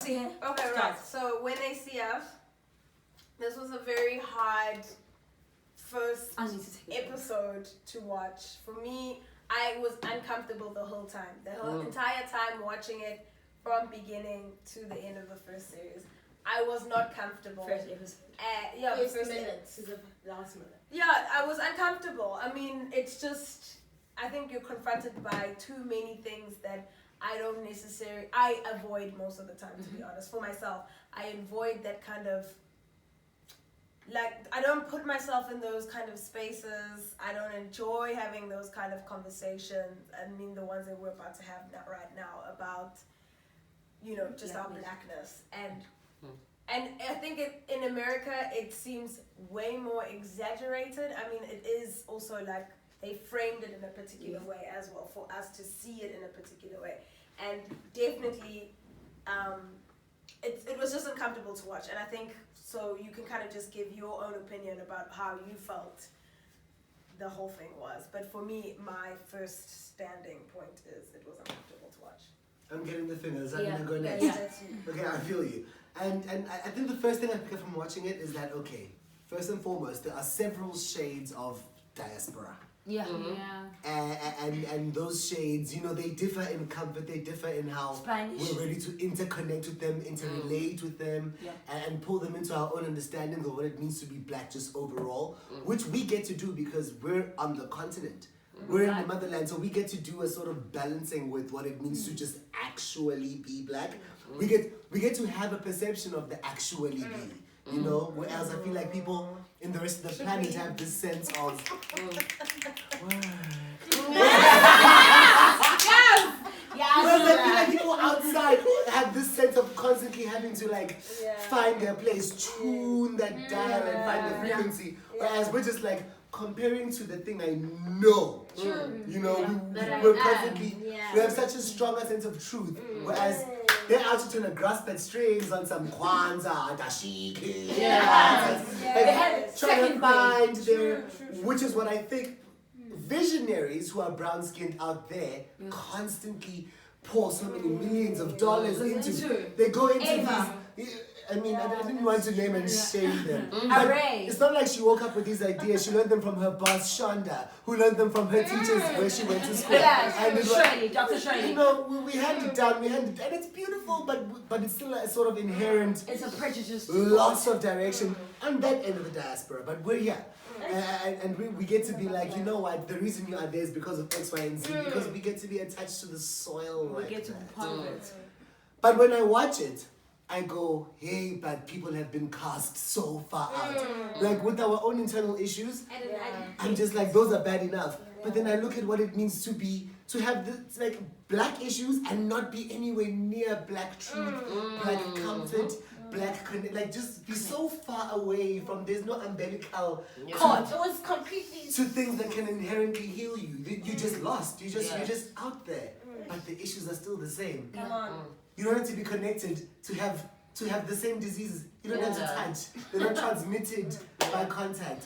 Nosihe. Okay, right. So when they see us, this was a very hard first episode to watch. For me, I was uncomfortable the whole time. The whole entire time watching it from beginning to the end of the first series. I was not comfortable. First episode. First minute to the last minute. Yeah, I was uncomfortable. I mean, it's just, I think you're confronted by too many things that I avoid most of the time, to be honest. For myself, I avoid that kind of, I don't put myself in those kind of spaces. I don't enjoy having those kind of conversations. I mean, the ones that we're about to have right now about, just our blackness. And I think in America, it seems way more exaggerated. I mean, it is also they framed it in a particular way as well for us to see it in a particular way. And definitely, it was just uncomfortable to watch. And I think, so you can kind of just give your own opinion about how you felt the whole thing was. But for me, my first standing point is it was uncomfortable to watch. I'm getting the fingers. I'm going to go next. Yeah. Okay, I feel you. And I think the first thing I pick up from watching it is that, okay, first and foremost, there are several shades of diaspora. Yeah. And those shades, they differ in comfort, they differ in how Spanish. We're ready to interconnect with them, interrelate with them, and pull them into our own understanding of what it means to be black just overall, which we get to do because we're on the continent. We're in the motherland, so we get to do a sort of balancing with what it means to just actually be black. We get to have a perception of the actually be, whereas I feel like people in the rest of the planet have this sense of Whereas I feel like people outside have this sense of constantly having to find their place, tune that dial and find the frequency. Whereas we're just comparing to the thing I know. We're constantly, we have such a stronger sense of truth. Whereas they're out to trying to grasp at strings on some Kwanzaa, dashiki. Trying to find their, which is what I think visionaries who are brown skinned out there constantly pour so many millions of dollars into. They go into these. I mean, I didn't want to name and shame them. It's not like she woke up with these ideas. She learned them from her boss, Shonda, who learned them from her teachers where she went to school. And Dr. Shirley. We hand it down, and it's beautiful, but it's still a sort of inherent. It's a prejudice. Lots of direction on that end of the diaspora, but we're here. And we get to be like, you know what, the reason you are there is because of X, Y, and Z, because we get to be attached to the soil. We get to be part of it. But when I watch it, I go, hey, but people have been cast so far out. With our own internal issues, I'm just like, those are bad enough. But then I look at what it means to have this, black issues and not be anywhere near black truth, black comfort, black just be so far away from, there's no umbilical cord. It was completely to things that can inherently heal you. You just lost. You're just out there. But the issues are still the same. Come on. You don't have to be connected to have the same diseases. You don't have to touch. They're not transmitted by contact.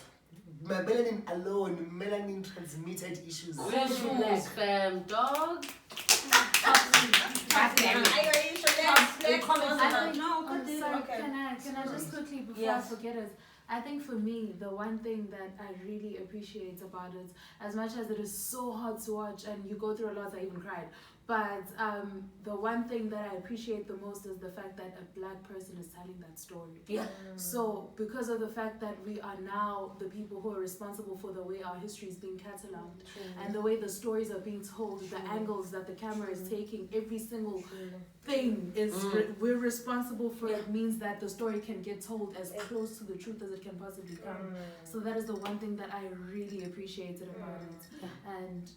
My melanin alone, melanin transmitted issues. Visuals, fam, dog. Can I just quickly, before I forget it, I think for me, the one thing that I really appreciate about it, as much as it is so hard to watch and you go through a lot, I even cried, but the one thing that I appreciate the most is the fact that a black person is telling that story. So because of the fact that we are now the people who are responsible for the way our history is being catalogued and the way the stories are being told, the angles that the camera is taking, every single thing is we're responsible for it, means that the story can get told as close to the truth as it can possibly come. So that is the one thing that I really appreciated about it. And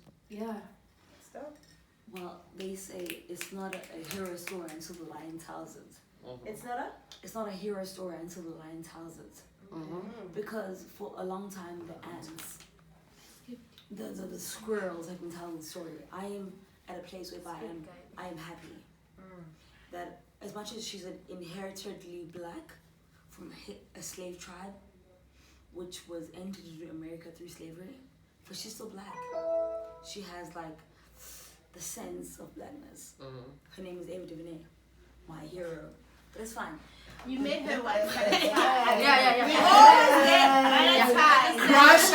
well, they say it's not a hero story until the lion tells it. It's not a hero story until the lion tells it. Because for a long time the ants, the squirrels have been telling the story. I am at a place where I am happy. That as much as she's inheritedly black from a slave tribe, which was entered into America through slavery, but she's still black. She has the sense of blackness. Her name is Ava DuVernay, my hero. But it's fine. You made her white. Yeah. We always get right. Crush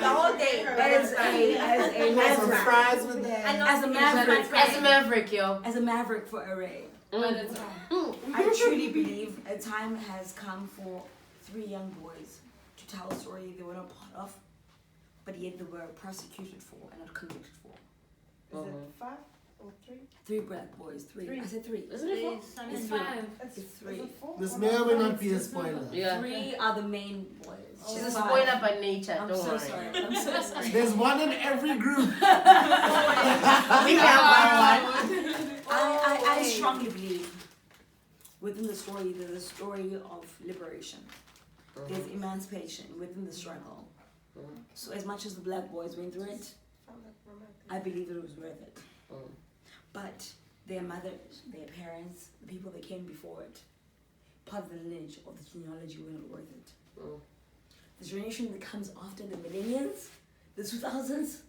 The whole day. As a fries with that. As a maverick. As a maverick, yo. As a maverick for Array. But it's fine. I truly believe a time has come for 3 young boys to tell a story they were not part of, but yet they were prosecuted for and not convicted for. Is it 5 or 3? 3 black boys. 3. I said 3. Isn't it 4? It's 5. 3. It's 3. This may or may not be a spoiler. Yeah. 3 are the main boys. She's a 5. spoiler by nature. I'm Don't so worry. sorry. I'm so sorry. There's one in every group. We have one. I strongly believe within the story there's a story of liberation. There's emancipation within the struggle. So as much as the black boys went through it, I believe it was worth it. But their mothers, their parents, the people that came before it, part of the lineage of the genealogy were not worth it. The generation that comes after the millennials, the 2000s,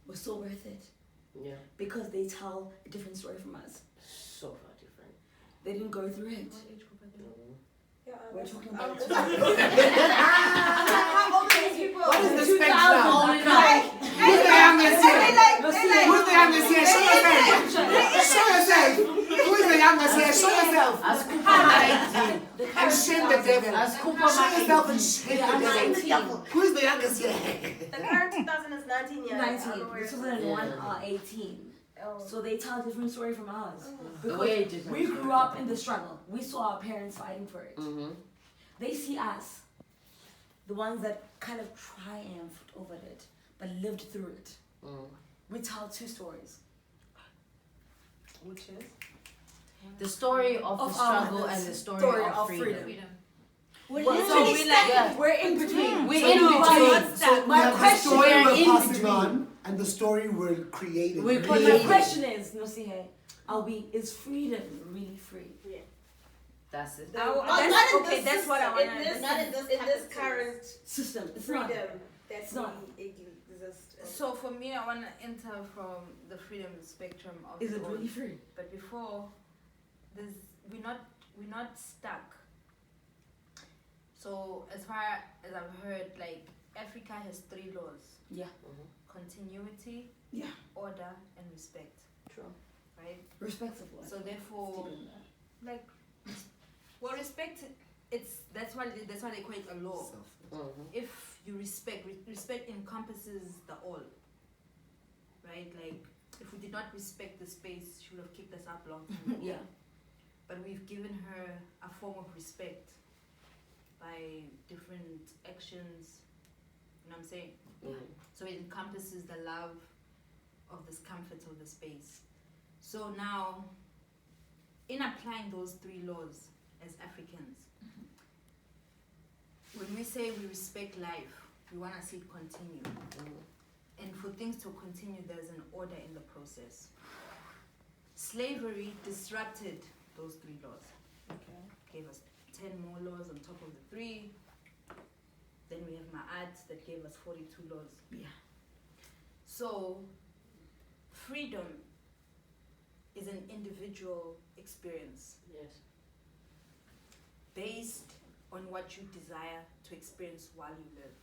was so worth it. Yeah. Because they tell a different story from us. So far different. They didn't go through it. We're talking about How old are these people? What is the 2000 spectrum? only Who's the youngest here? They Who's the youngest here? Show yourself. Show yourself. Who is the youngest here? Show yourself. As Cooper 19. And shame the devil. As Cooper Show yourself 19. and shame the devil. Who is the youngest here? The current 2000 is 19 years. 19. The 2001 are 18. So they tell a different story from ours. The way Because we grew up in the struggle. We saw our parents fighting for it. They see us, the ones that kind of triumphed over it, but lived through it. We tell 2 stories. Which is? The story of the struggle and the story of freedom. We're in between. We're So in we between. have My the question story is we're in passing between. on and the story we're creating. We're But my creating. question is, Nosihe, is freedom really free? That's it. That's what I want to understand. In this current System. It's not. freedom It's that not. we exist. So for me, I want to enter from the freedom spectrum of Is it all. really free? But before, we're not stuck. So as far as I've heard, like Africa has 3 laws: Yeah. continuity, Yeah. order, and respect. True. Right. Respect of what? So therefore, like, well, respect. That's why they call it a law. If you respect encompasses the all. Right. Like, if we did not respect the space, she would have kicked us out long time ago. Yeah. But we've given her a form of respect by different actions. You know what I'm saying? So it encompasses the love of this comfort of the space. So now, in applying those 3 laws as Africans, when we say we respect life, we want to see it continue. And for things to continue, there's an order in the process. Slavery disrupted those 3 laws. Gave us 10 more laws on top of the 3. Then we have Ma'at that gave us 42 laws. Yeah. So, freedom is an individual experience. Yes. Based on what you desire to experience while you live.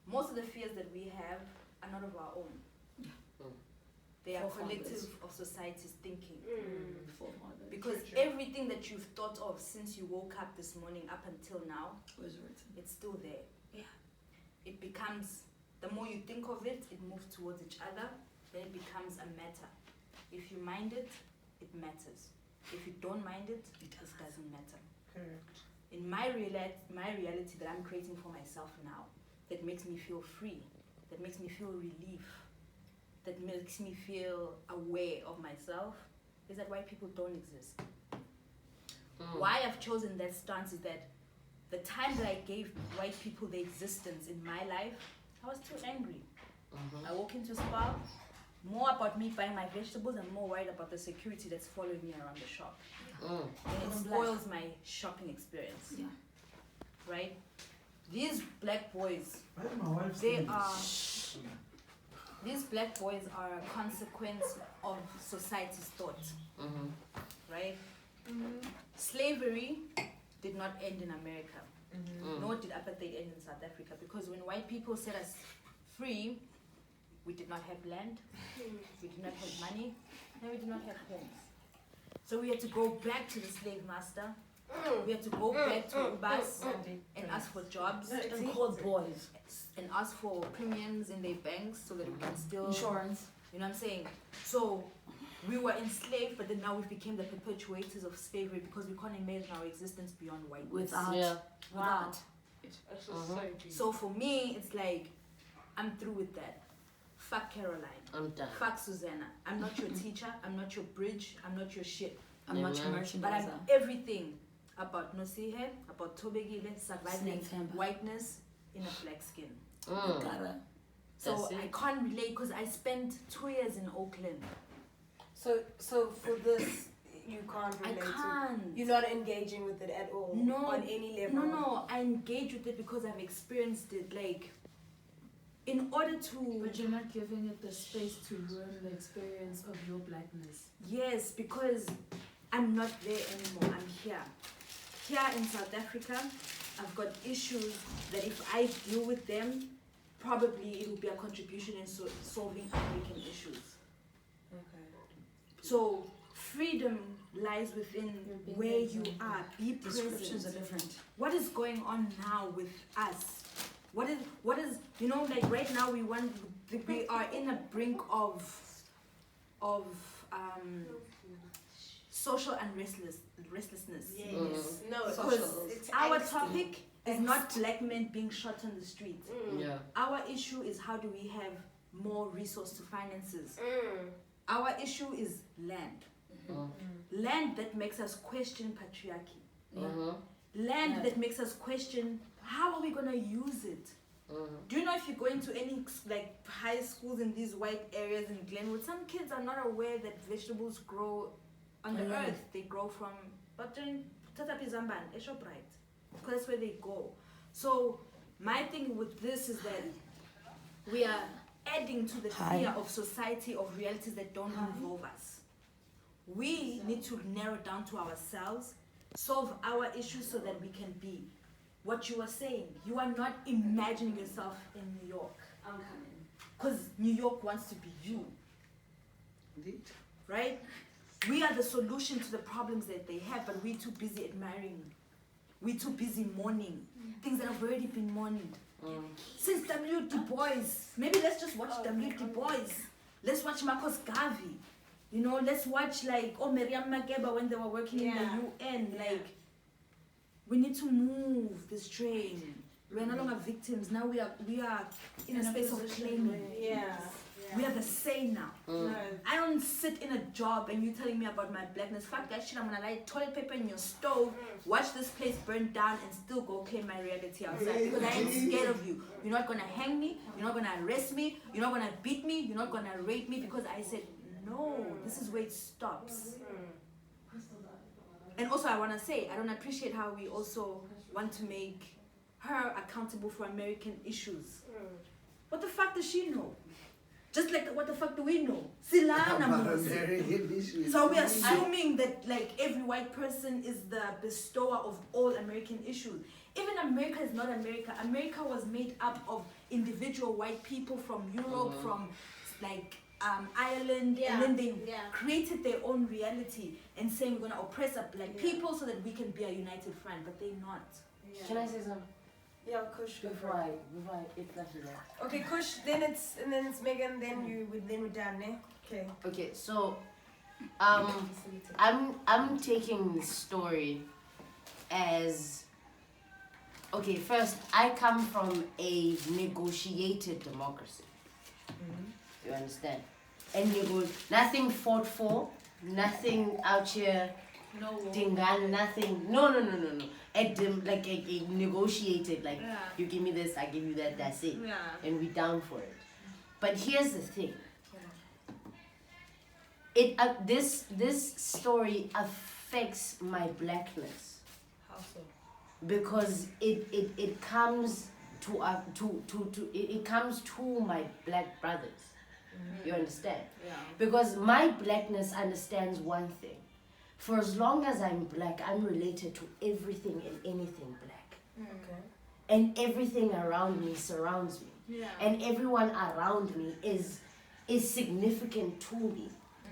Most of the fears that we have are not of our own. They are collective of society's thinking. Because everything that you've thought of since you woke up this morning up until now, it's still there. Yeah. It becomes, the more you think of it, it moves towards each other, then it becomes a matter. If you mind it, it matters. If you don't mind it, it just doesn't matter. Correct. In my reality that I'm creating for myself now, that makes me feel free, that makes me feel relief, that makes me feel aware of myself, is that white people don't exist. Why I've chosen that stance is that the time that I gave white people their existence in my life, I was too angry. I walk into Spar, more about me buying my vegetables and more worried about the security that's following me around the shop. And it spoils my shopping experience. Yeah. Right? These black boys, Where's my wife's they name? are these black boys are a consequence of society's thought, right? Slavery did not end in America, nor did apartheid end in South Africa, because when white people set us free, we did not have land, we did not have money, and we did not have homes. So we had to go back to the slave master. We had to go back to Ubas and ask for jobs And call boys. and ask for premiums in their banks so that we can still Insurance. You know what I'm saying? So we were enslaved, but then now we became the perpetuators of slavery because we can't imagine our existence beyond whiteness. Without. So for me, it's like I'm through with that. Fuck Caroline. I'm done. Fuck Susanna. I'm not your teacher. I'm not your bridge. I'm not your shit. I'm not your merchandiser. But I'm everything about Nosihe, about Tobegile, surviving whiteness in a black skin. So I can't relate because I spent 2 years in Oakland. So for this, you can't relate I can't. to. You're not engaging with it at all. No, on any level. No. I engage with it because I've experienced it. Like, in order to. But you're not giving it the space to ruin the experience of your blackness. Yes, because I'm not there anymore. I'm here. Here in South Africa, I've got issues that if I deal with them, probably it will be a contribution in solving American issues. Okay. So freedom lies within where you are. Be Descriptions present. are different. What is going on now with us? What is like right now we are in a brink of social restlessness. Yes. No, Because our topic is not black men being shot on the street. Yeah. Our issue is how do we have more resource to finances. Our issue is land. Land that makes us question patriarchy. Land that makes us question how are we gonna use it. Do you know if you go into any like high schools in these white areas in Glenwood, some kids are not aware that vegetables grow on the earth. They grow from Tatapizamban, Eshoprite, because that's where they go. So my thing with this is that we are adding to the fear of society of realities that don't involve us. We need to narrow down to ourselves, solve our issues so that we can be what you are saying. You are not imagining yourself in New York. I'm coming. Because New York wants to be you. Indeed. Right? We are the solution to the problems that they have, but we're too busy admiring. We're too busy mourning. Things that have already been mourned. Since W. Du Bois. Maybe let's just watch W. Du Bois. Let's watch Marcos Garvey. You know, let's watch like Miriam Makeba when they were working in the UN. Like, we need to move this train. We're no longer victims. Now we are in a space of claiming. We have the say now. I don't sit in a job and you telling me about my blackness. Fuck that shit. I'm gonna light toilet paper in your stove, watch this place burn down, and still go claim my reality outside because I ain't scared of you. You're not gonna hang me. You're not gonna arrest me. You're not gonna beat me. You're not gonna rape me because I said no. This is where it stops. And also, I wanna say I don't appreciate how we also want to make her accountable for American issues. What the fuck does she know? Just like what the fuck do we know? Silana. So we're assuming that like every white person is the bestower of all American issues. Even America is not America. America was made up of individual white people from Europe, from like Ireland, and then they created their own reality and saying we're gonna oppress our black people so that we can be a united front, but they're not. Can I say something? Yeah, Kush. Before I eat that. Okay, Kush. Then it's Megan. Then we're done, ne? Okay. Okay, so I'm taking this story as okay. First, I come from a negotiated democracy. You understand? And nothing fought for, nothing out here. No. Dingan, nothing. No. Like a negotiated, like you give me this, I give you that, that's it. And we down for it. But here's the thing. This story affects my blackness. How so? Because it comes to it comes to my black brothers. You understand? Yeah. Because my blackness understands one thing. For as long as I'm black, I'm related to everything and anything black. Okay. And everything around me surrounds me. Yeah. And everyone around me is significant to me.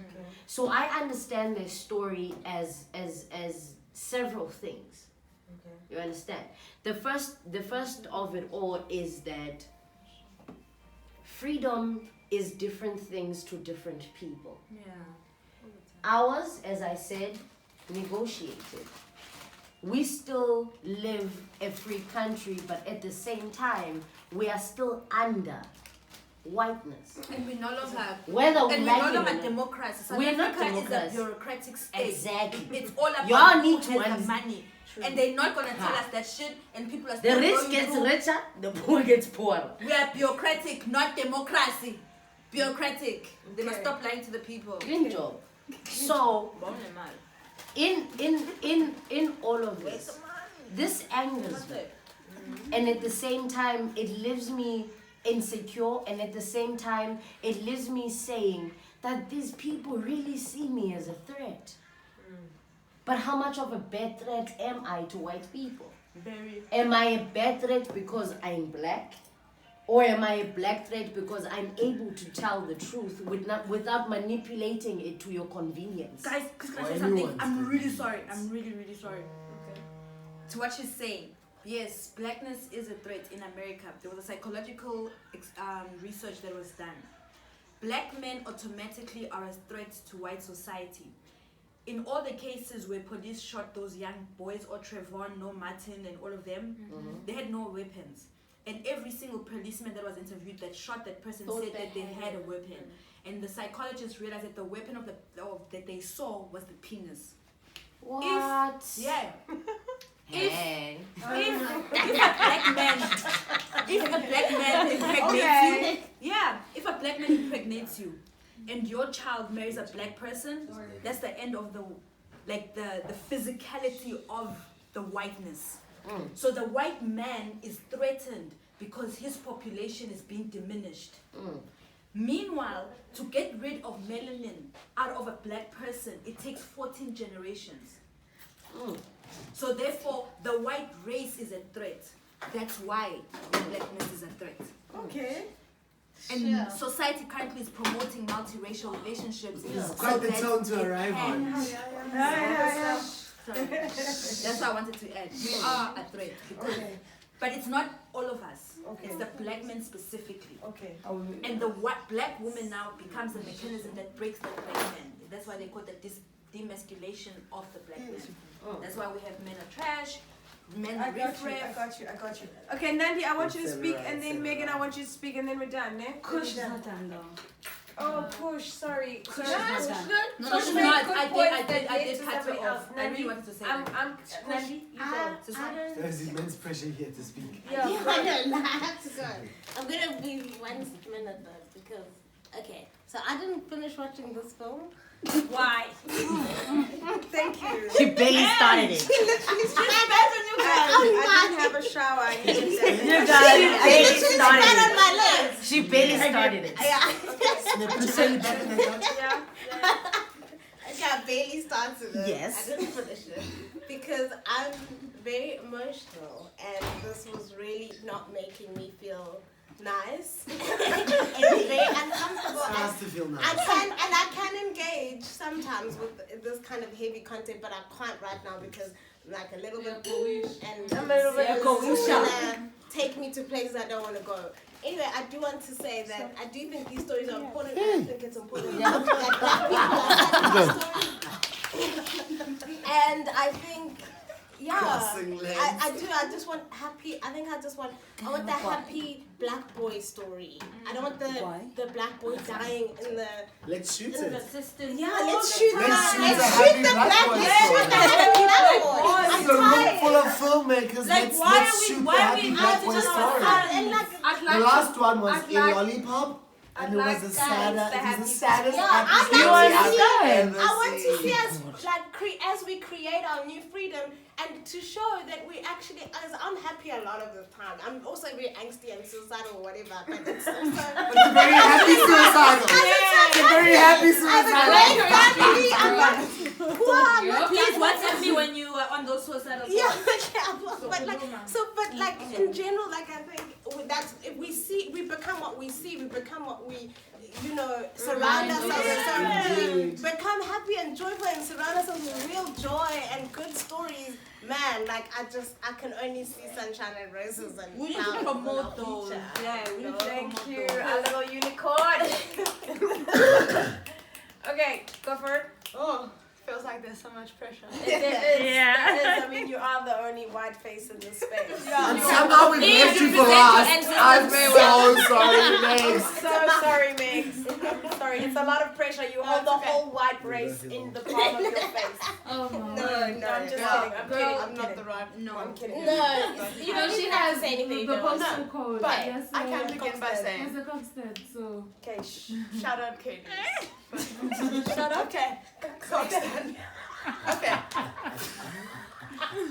Okay. So I understand their story as several things. Okay. You understand? The first of it all is that freedom is different things to different people. Yeah. Ours, as I said, negotiated. We still live a free country, but at the same time, we are still under whiteness. And we no longer Whether we and like we it no or longer not. democracy. South We're not Africa is democracy. a bureaucratic state. Exactly. It's all about Y'all who need to has the understand. money. And they're not gonna tell us that shit, and people are The still rich going gets through. richer, the poor gets poorer. We are bureaucratic, not democracy. Bureaucratic. They must Okay. stop lying to the people. Good job. So in all of this angers me. And at the same time, it leaves me insecure, and at the same time, it leaves me saying that these people really see me as a threat. But how much of a bad threat am I to white people? Very. Am I a bad threat because I'm black? Or am I a black threat because I'm able to tell the truth without manipulating it to your convenience? Guys, can I Or say something? anyone's I'm really convenience. sorry. I'm really sorry. Okay. To what she's saying, yes, blackness is a threat in America. There was a psychological research that was done. Black men automatically are a threat to white society. In all the cases where police shot those young boys, or Trayvon, No Martin, and all of them, they had no weapons. And every single policeman that was interviewed that shot that person said that they had a weapon. And the psychologists realized that the weapon that they saw was the penis. What? Yeah. Hey. If a black man impregnates you, yeah, if a black man impregnates you, and your child marries a black person, that's the end of the physicality of the whiteness. So the white man is threatened because his population is being diminished. Meanwhile, to get rid of melanin out of a black person, it takes 14 generations. So therefore, the white race is a threat. That's why blackness is a threat. Okay. And society currently is promoting multiracial relationships. Quite the that tone to it arrive can- on. Sorry. That's what I wanted to add. We are a threat. Because, but it's not all of us. Okay. It's the black men specifically. Okay. And the black woman now becomes a mechanism that breaks the black man. That's why they call it demasculation of the black man. That's why we have men are trash, men I are got you. riffraff. I got you. Okay, Nandi, I want you to speak, and then Megan, I want you to speak, and then we're done, ne? Kush is not done though. Oh, push. Sorry. Kush is not done. No, she's not. I did cut her off. I really wanted to say that. I'm Nandi, you go. There's immense pressure here to speak. Yeah. I have to go. I'm gonna be 1 minute though, because okay, so I didn't finish watching this film. Why? Thank you. She barely started it. I didn't have a shower. I needed that. You guys barely started on it. my legs. She barely started it. Yeah. Okay, I barely started it. Yes. I didn't finish it because I'm very emotional, and this was really not making me feel nice. It's very uncomfortable. It has to feel nice. I can engage sometimes with this kind of heavy content, but I can't right now because I'm like a little bit and I'm a little bit it's gonna take me to places I don't want to go. Anyway, I do want to say that I do think these stories are important, and I think it's important that black people are telling these stories. And I think, Crossing legs. I just want happy. I want the happy black boy story. I don't want the black boy dying in the. Let's shoot in it. the let's shoot Let's the shoot let's the shoot happy the black black boy let's shoot the story. happy black boy. This is a room full of filmmakers. Let's shoot the happy black boy story. And like The last one was in Lollipop, and it was the saddest, Yeah, happiest You story understand? Amen. I want to see us as we create our new freedom, and to show that we actually, as I'm happy a lot of the time. I'm also very angsty and suicidal or whatever, but it's also Very happy suicidal. Very happy suicidal. great family. I'm not, Please WhatsApp me when you are on those suicidal thoughts. but in general, like I think that's if we see, we become what we see, we become what we, surround ourselves with. So become happy and joyful and surround ourselves with real joy and good stories. Man, I can only see sunshine and roses and We need to flowers in promote our those. future. Yeah, we need to Thank promote you, those. a little unicorn. Okay, go for it. Oh, feels like there's so much pressure. That is, I mean, you are the only white face in this space. And somehow we left you for last. I'm so sorry, Max. So sorry, Migs. I'm sorry. It's a lot of pressure. You hold the whole white race in the palm of your face. Oh no. No, I'm just kidding. I'm Girl, kidding. I'm not the right. No, I'm kidding. No, You know, she has say anything. the you don't. postal code. But Yes, I can begin by saying, Mr. Coxted, so. Okay, shout out Katie. shut up. Okay. Constant. Okay.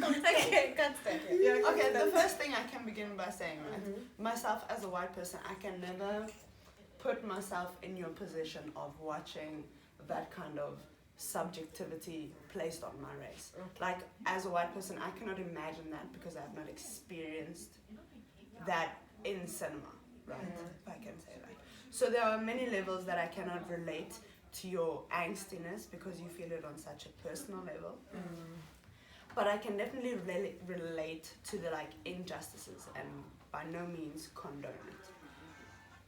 Okay, constant. Okay, the first thing I can begin by saying, right? Myself as a white person, I can never put myself in your position of watching that kind of subjectivity placed on my race. Like, as a white person, I cannot imagine that because I have not experienced that in cinema, right? If I can say that. So there are many levels that I cannot relate to your angstiness because you feel it on such a personal level. But I can definitely relate to the injustices and by no means condone it.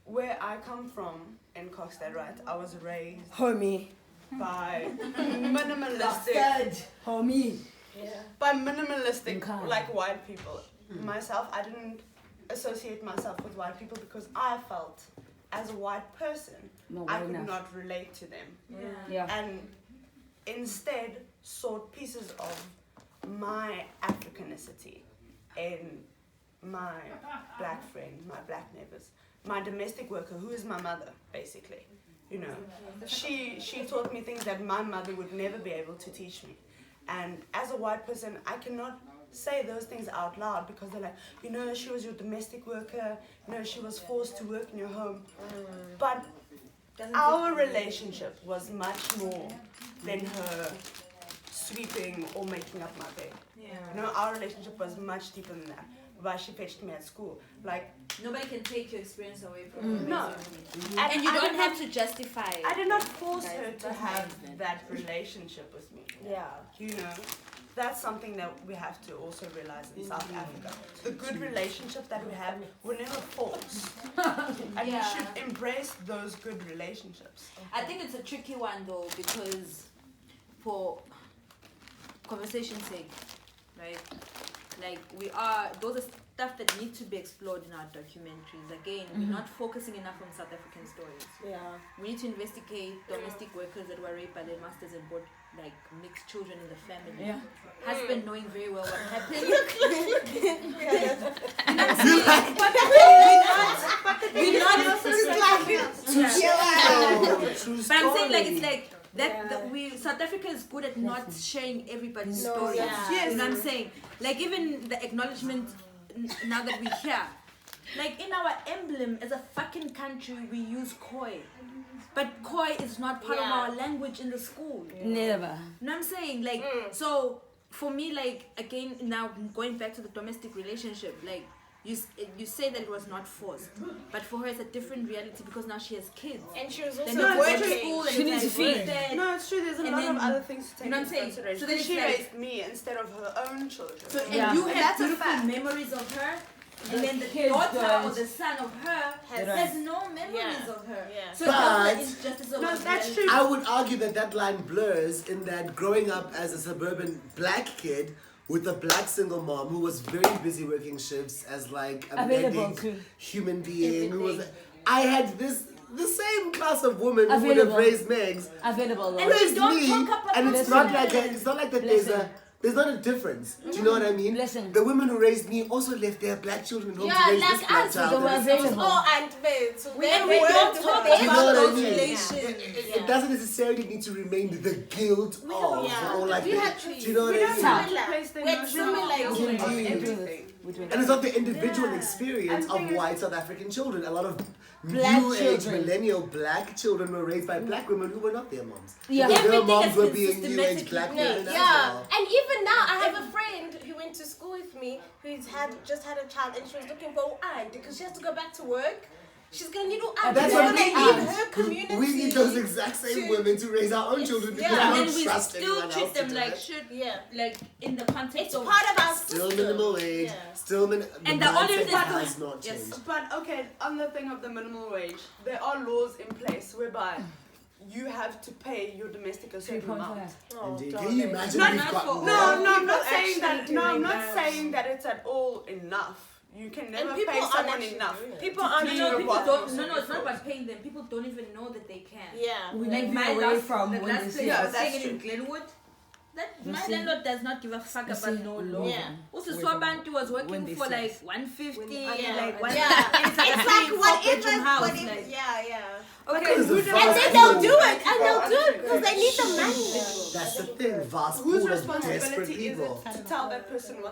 Where I come from in Coxted, right, I was raised Homie. by minimalistic Homie. by minimalistic Okay. white people. Myself, I didn't associate myself with white people because I felt as a white person I could not relate to them. And instead sought pieces of my Africanicity in my black friend, my black neighbors, my domestic worker, who is my mother, basically. She taught me things that my mother would never be able to teach me. And as a white person, I cannot say those things out loud because they're like, she was your domestic worker, she was forced to work in your home. But our relationship was much more than her sweeping or making up my bed. Our relationship was much deeper than that. Why she fetched me at school. Nobody can take your experience away from you. No. And you don't have to justify it. I did not force her to have that relationship with me. That's something that we have to also realize in South Africa. The good relationship that we have, we're never forced. And we should embrace those good relationships. I think it's a tricky one though, because for conversation's sake, right? Those are stuff that need to be explored in our documentaries. Again, we're not focusing enough on South African stories. We need to investigate domestic workers that were raped by their masters and brought mixed children in the family. Husband knowing very well what happened. But I'm saying it's South Africa is good at not sharing everybody's story. Yes. You know what I'm saying? Even the acknowledgement now that we're here. In our emblem as a fucking country we use Khoi. But Khoi is not part of our language in the school. Never. You know what I'm saying? So for me, again, now going back to the domestic relationship, you say that it was not forced, but for her it's a different reality because now she has kids. And she was Then also you go to working. school and She needs to feed. No, it's true. There's a lot of other things to take you know what I'm into saying? consideration. So then she it's raised me instead of her own children. So and you have That's a beautiful fact. memories of her, and then the kids daughter don't. or the son of her has no memories of her. So But- that's the injustice of No, our that's reality. true. I would argue that line blurs in that growing up as a suburban black kid with a black single mom who was very busy working shifts as a Available medic, too. human being who was. I had the same class of women who would have Available. raised Megs, Available. And we raised don't me, talk about and those it's not women. it's not like that there's There's not a difference. Do you know what I mean? Listen. The women who raised me also left their black children home to raise this black us, child. they were available. And maids. We don't talk You know about what I those mean? relations. It doesn't necessarily need to remain the guilt of or like We the, had do you know what I mean? We're similar. And it's not the individual experience of white South African children. A lot of Black new age children. millennial black children were raised by black women who were not their moms. Yeah. Because their Everything moms has were been being new age systematically black Yeah, women as yeah. well. And even now, I have a friend who went to school with me who's just had a child and she was looking for an aunt because she has to go back to work. She's gonna need an aunt. That's She's what gonna we leave need. her community. We need those exact same women to raise our own children because Yeah. we And don't we trust still anyone treat else them to do like it. shit. Yeah. Like in the context It's of part of our Still system. minimum wage, Yeah. still And the only mindset reason- has not Yes. changed. But okay, on the thing of the minimum wage, there are laws in place whereby you have to pay your domestic a certain amount. Indeed. Can you imagine Not- we've not gotten for- there? No, I'm not People saying that. actually No, I'm doing not that. saying that it's at all enough. You can never people pay aren't someone actually enough. doing it. People No, aren't no, doing people what don't. they're No, it's not supposed about paying them. People don't even know that they can. Yeah. We Like live my away last, from the when last they place say I Yeah, was that's staying in true. Glenwood. That We my say- landlord does not give a fuck we about say no law. law. Yeah. Also, Wait, Swabantu was when working they for say- like 150, Yeah. like one. Yeah. It's like It's a like 4-bedroom whatever. house. Whatever. Like, Yeah. Okay, There's a who vast And then pool. they'll do it. And they'll do it because they need the money. That's the thing. Vast Whose pool of desperate responsibility is people. it to tell that person what